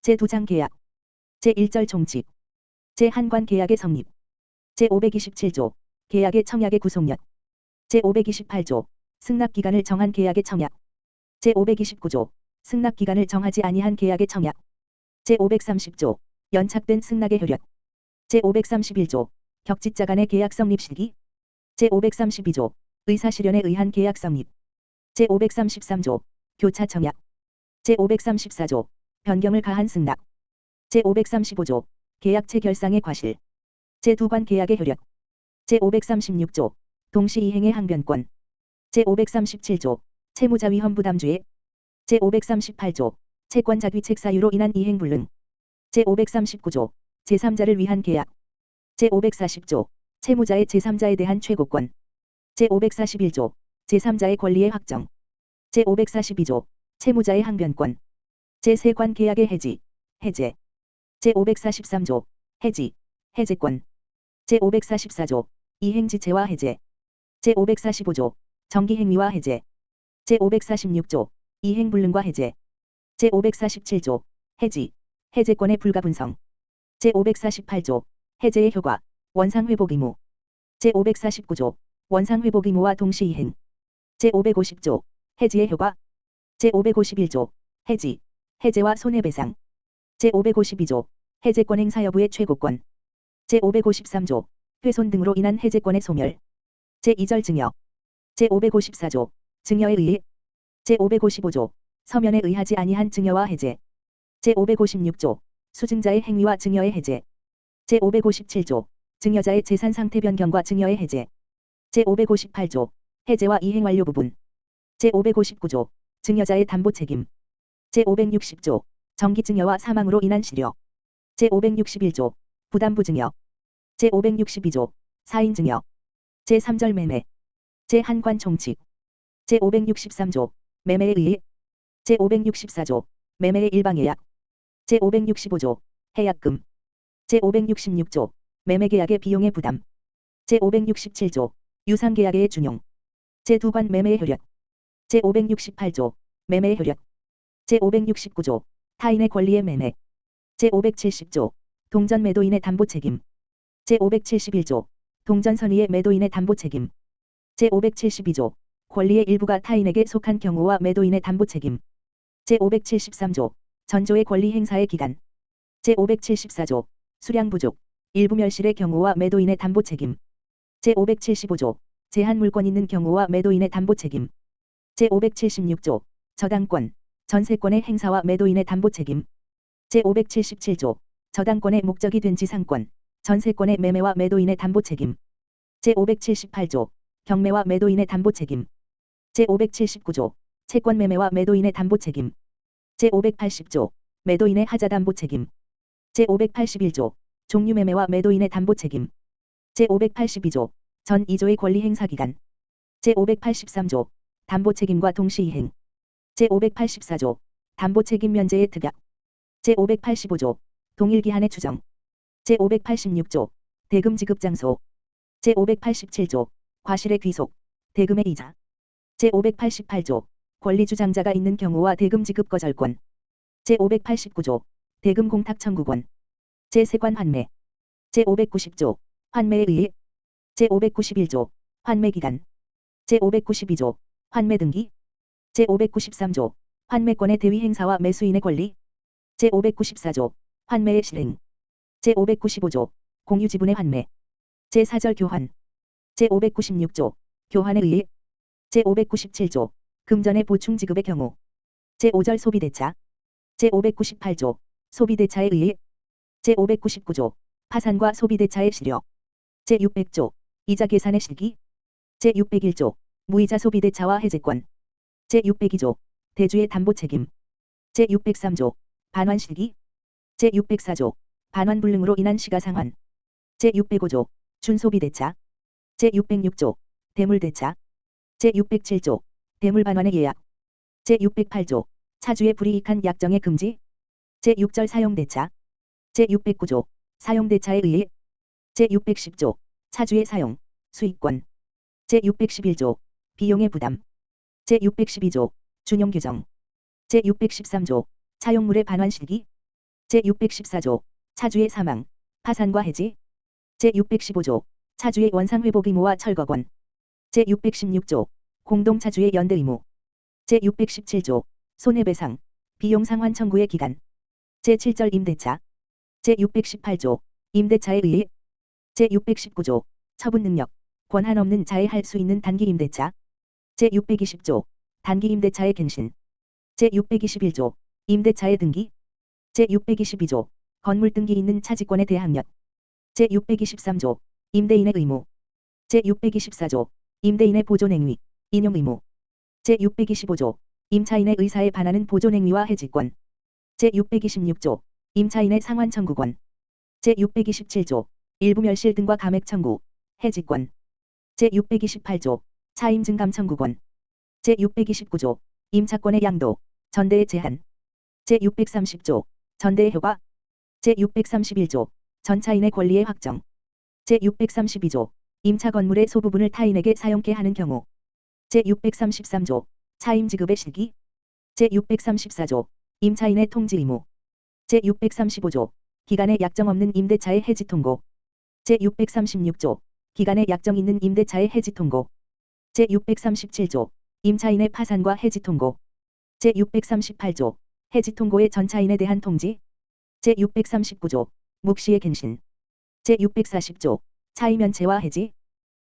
제2장 계약. 제1절 종칙. 제1관 계약의 성립. 제527조 계약의 청약의 구속력. 제528조 승낙기간을 정한 계약의 청약. 제529조 승낙기간을 정하지 아니한 계약의 청약. 제530조 연착된 승낙의 효력. 제531조 격지자 간의 계약 성립 시기. 제532조 의사실현에 의한 계약 성립. 제533조 교차 청약. 제534조 변경을 가한 승낙. 제535조 계약체 결상의 과실. 제2관 계약의 효력. 제536조 동시이행의 항변권. 제537조 채무자 위험 부담주의. 제538조 채권자 뒤책 사유로 인한 이행 불능. 제539조 제3자를 위한 계약. 제540조 채무자의 제3자에 대한 최고권. 제541조 제3자의 권리의 확정. 제542조 채무자의 항변권. 제3관 계약의 해지, 해제. 제543조 해지, 해제권. 제544조 이행지체와 해제. 제545조 정기행위와 해제. 제546조 이행불능과 해제. 제547조 해지, 해제권의 불가분성. 제548조 해제의 효과, 원상회복 의무. 제549조 원상회복 의무와 동시이행. 제550조 해지의 효과. 제551조 해지, 해제와 손해배상. 제552조 해제권 행사 여부의 최고권. 제553조 훼손 등으로 인한 해제권의 소멸. 제2절 증여. 제554조 증여에 의해. 제555조 서면에 의하지 아니한 증여와 해제. 제556조 수증자의 행위와 증여의 해제. 제557조 증여자의 재산 상태 변경과 증여의 해제. 제558조 해제와 이행 완료 부분. 제559조 증여자의 담보 책임. 제560조 정기증여와 사망으로 인한 실효. 제561조 부담부 증여. 제562조 사인증여. 제3절 매매. 제1관 종칙. 제563조 매매에 의해. 제564조 매매의 일방예약. 제565조 해약금. 제566조 매매계약의 비용의 부담. 제567조 유상계약의 준용. 제2관 매매의 효력. 제568조 매매의 효력. 제569조 타인의 권리의 매매. 제570조 동전 매도인의 담보 책임. 제571조 동전 선의의 매도인의 담보 책임. 제572조 권리의 일부가 타인에게 속한 경우와 매도인의 담보 책임. 제573조 전조의 권리 행사의 기간. 제574조 수량 부족, 일부 멸실의 경우와 매도인의 담보 책임. 제575조 제한 물권 있는 경우와 매도인의 담보 책임. 제576조 저당권, 전세권의 행사와 매도인의 담보 책임. 제577조 저당권의 목적이 된 지상권, 전세권의 매매와 매도인의 담보 책임. 제578조 경매와 매도인의 담보 책임. 제579조 채권 매매와 매도인의 담보 책임. 제580조 매도인의 하자 담보 책임. 제581조 종류 매매와 매도인의 담보 책임. 제582조 전 2조의 권리 행사 기간. 제583조 담보 책임과 동시이행. 제584조 담보 책임 면제의 특약. 제585조 동일 기한의 추정. 제586조 대금 지급 장소. 제587조 과실의 귀속, 대금의 이자. 제588조 권리 주장자가 있는 경우와 대금 지급 거절권. 제589조 대금 공탁 청구권. 제3관 환매. 제590조 환매에 의해. 제591조 환매 기간. 제592조 환매 등기. 제593조 환매권의 대위 행사와 매수인의 권리. 제594조 환매의 실행. 제595조 공유 지분의 환매. 제4절 교환. 제596조 교환에 의해. 제597조 금전의 보충 지급의 경우. 제5절 소비대차. 제598조 소비대차에 의해. 제599조 파산과 소비대차의 실효. 제600조 이자 계산의 시기. 제601조 무이자 소비대차와 해제권. 제602조 대주의 담보 책임. 제603조 반환 시기. 제604조 반환 불능으로 인한 시가상환. 제605조 준소비대차. 제606조 대물대차. 제607조 대물 반환의 예약. 제608조 차주의 불이익한 약정의 금지. 제6절 사용대차. 제609조 사용대차에 의해. 제610조 차주의 사용, 수익권. 제611조 비용의 부담. 제612조 준용 규정. 제613조 차용물의 반환 시기. 제614조 차주의 사망, 파산과 해지. 제615조 차주의 원상회복 의무와 철거권. 제616조 공동차주의 연대 의무. 제617조 손해배상, 비용 상환 청구의 기간. 제7절 임대차. 제618조 임대차에 의해. 제619조 처분 능력, 권한 없는 자에 할 수 있는 단기 임대차. 제620조 단기 임대차의 갱신. 제621조 임대차의 등기. 제622조 건물 등기 있는 차지권에 대항력. 제623조 임대인의 의무. 제624조 임대인의 보존행위, 인용 의무. 제625조 임차인의 의사에 반하는 보존행위와 해지권. 제626조 임차인의 상환 청구권. 제627조 일부 멸실 등과 감액 청구, 해지권. 제628조 차임 증감 청구권. 제629조 임차권의 양도, 전대의 제한. 제630조 전대의 효과. 제631조 전차인의 권리의 확정. 제632조 임차 건물의 소부분을 타인에게 사용케 하는 경우. 제633조 차임 지급의 시기. 제634조 임차인의 통지 의무. 제635조 기간에 약정 없는 임대차의 해지 통고. 제636조 기간에 약정 있는 임대차의 해지 통고. 제637조 임차인의 파산과 해지 통고. 제638조 해지 통고의 전차인에 대한 통지. 제639조 묵시의 갱신. 제640조 차임 면체와 해지.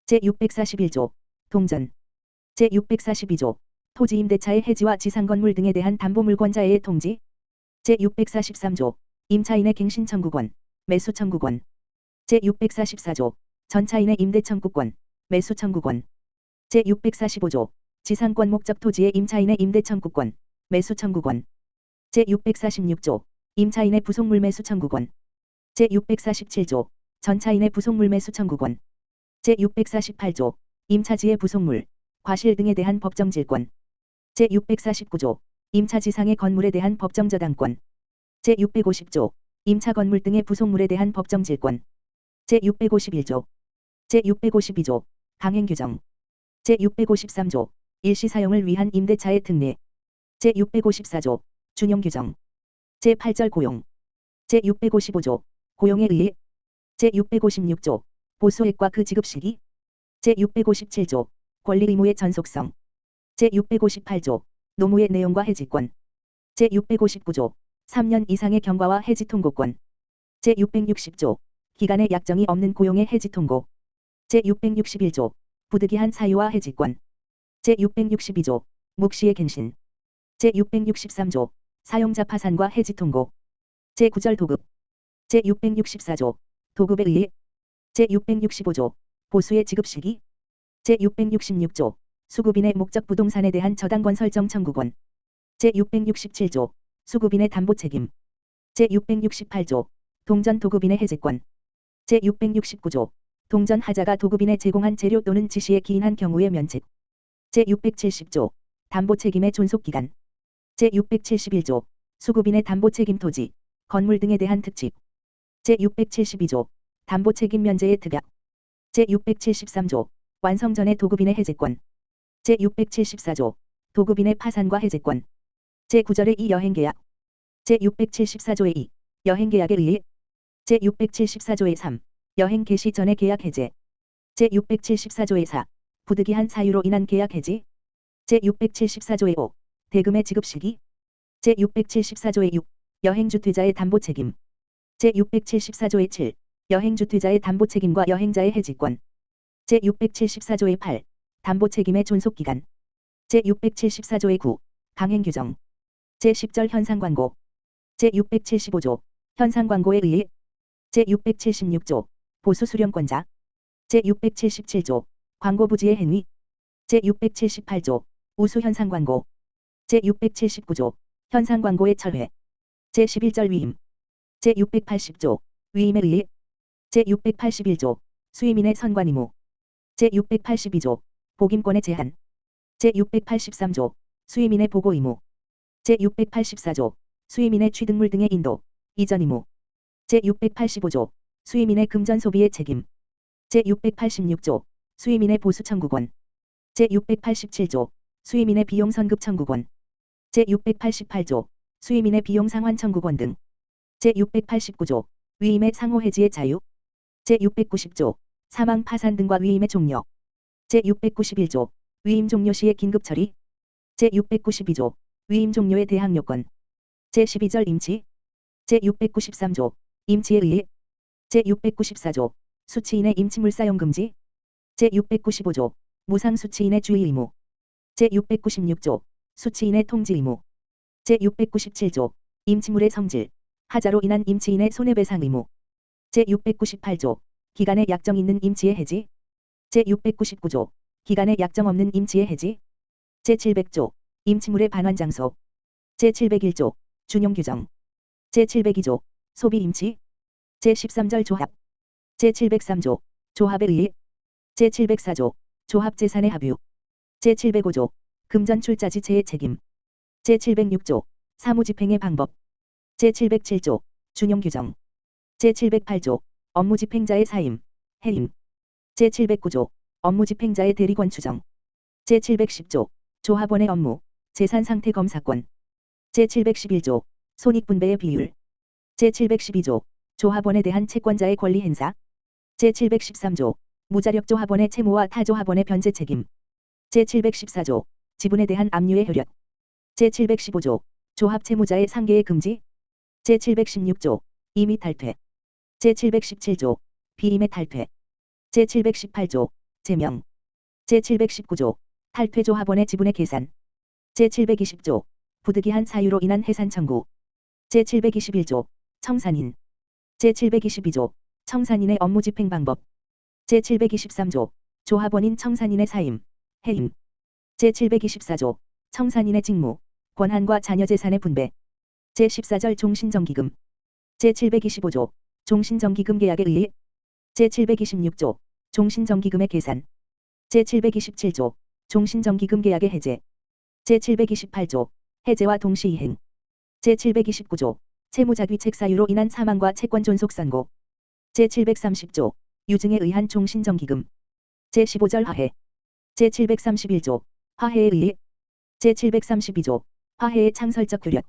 제641조 동전. 제642조 토지 임대차의 해지와 지상건물 등에 대한 담보물권자의 통지. 제643조 임차인의 갱신 청구권, 매수 청구권. 제644조 전차인의 임대 청구권, 매수 청구권. 제645조 지상권 목적 토지의 임차인의 임대 청구권, 매수 청구권. 제646조 임차인의 부속물 매수 청구권. 제647조 전차인의 부속물 매수 청구권. 제648조 임차지의 부속물, 과실 등에 대한 법정질권. 제649조 임차지상의 건물에 대한 법정저당권. 제650조 임차 건물 등의 부속물에 대한 법정질권. 제651조 제652조 강행규정. 제653조 일시사용을 위한 임대차의 특례. 제654조 준용규정. 제8절 고용. 제655조 고용에 의해. 제656조 보수액과 그 지급 시기. 제657조 권리 의무의 전속성. 제658조 노무의 내용과 해지권. 제659조 3년 이상의 경과와 해지 통고권. 제660조 기간의 약정이 없는 고용의 해지 통고. 제661조 부득이한 사유와 해지권. 제662조 묵시의 갱신. 제663조 사용자 파산과 해지 통고. 제9절 도급. 제664조 도급에 의해. 제665조 보수의 지급 시기. 제666조 수급인의 목적 부동산에 대한 저당권 설정 청구권. 제667조 수급인의 담보 책임. 제668조 동전 도급인의 해제권. 제669조 동전 하자가 도급인의 제공한 재료 또는 지시에 기인한 경우의 면책. 제670조 담보 책임의 존속기간. 제671조 수급인의 담보 책임 토지, 건물 등에 대한 특집. 제672조 담보 책임 면제의 특약. 제673조 완성 전의 도급인의 해제권. 제674조 도급인의 파산과 해제권. 제9절의 2 여행계약. 제674조의 2 여행계약에 의해. 제674조의 3 여행 개시 전의 계약 해제. 제674조의 4 부득이한 사유로 인한 계약 해지. 제674조의 5 대금의 지급 시기. 제674조의 6 여행주퇴자의 담보 책임. 제674조의 7 여행주퇴자의 담보 책임과 여행자의 해지권. 제674조의 8 담보 책임의 존속기간. 제674조의 9 강행규정. 제10절 현상광고. 제675조 현상광고에 의해. 제676조 보수수령권자. 제677조 광고부지의 행위. 제678조 우수현상광고. 제679조 현상광고의 철회. 제11절 위임. 제680조 위임에 의해. 제681조 수임인의 선관의무. 제682조 복임권의 제한. 제683조 수임인의 보고의무. 제684조 수임인의 취득물 등의 인도, 이전 의무. 제685조 수임인의 금전 소비의 책임. 제686조 수임인의 보수 청구권. 제687조 수임인의 비용 선급 청구권. 제688조 수임인의 비용 상환 청구권 등. 제689조 위임의 상호 해지의 자유. 제690조 사망 파산 등과 위임의 종료. 제691조 위임 종료 시의 긴급 처리. 제692조 위임 종료에 대항 요건. 제12절 임치. 제693조 임치에 의해. 제694조 수치인의 임치물 사용 금지. 제695조 무상 수치인의 주의 의무. 제696조 수치인의 통지 의무. 제697조 임치물의 성질, 하자로 인한 임치인의 손해배상 의무. 제698조 기간에 약정 있는 임치의 해지. 제699조 기간에 약정 없는 임치의 해지. 제700조 임치물의 반환 장소. 제701조 준용 규정. 제702조 소비 임치. 제13절 조합. 제703조 조합에 의해. 제704조 조합 재산의 합유. 제705조 금전 출자 지체의 책임. 제706조 사무집행의 방법. 제707조 준용 규정. 제708조 업무집행자의 사임, 해임. 제709조 업무집행자의 대리권 추정. 제710조 조합원의 업무, 재산상태 검사권. 제711조 손익분배의 비율. 제712조 조합원에 대한 채권자의 권리 행사. 제713조 무자력 조합원의 채무와 타 조합원의 변제 책임. 제714조 지분에 대한 압류의 효력. 제715조 조합 채무자의 상계의 금지. 제716조 임의 탈퇴. 제717조 비임의 탈퇴. 제718조 제명. 제719조 탈퇴 조합원의 지분의 계산. 제720조 부득이한 사유로 인한 해산 청구. 제721조 청산인. 제722조 청산인의 업무 집행 방법. 제723조 조합원인 청산인의 사임, 해임. 제724조 청산인의 직무, 권한과 자녀 재산의 분배. 제14절 종신정기금. 제725조 종신정기금 계약에 의해. 제726조 종신정기금의 계산. 제727조 종신정기금 계약의 해제. 제728조 해제와 동시 이행. 제729조 채무자귀책 사유로 인한 사망과 채권 존속 선고. 제730조 유증에 의한 종신정기금. 제15절 화해. 제731조 화해에 의해. 제732조 화해의 창설적 효력.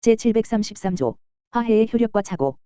제733조 화해의 효력과 착오.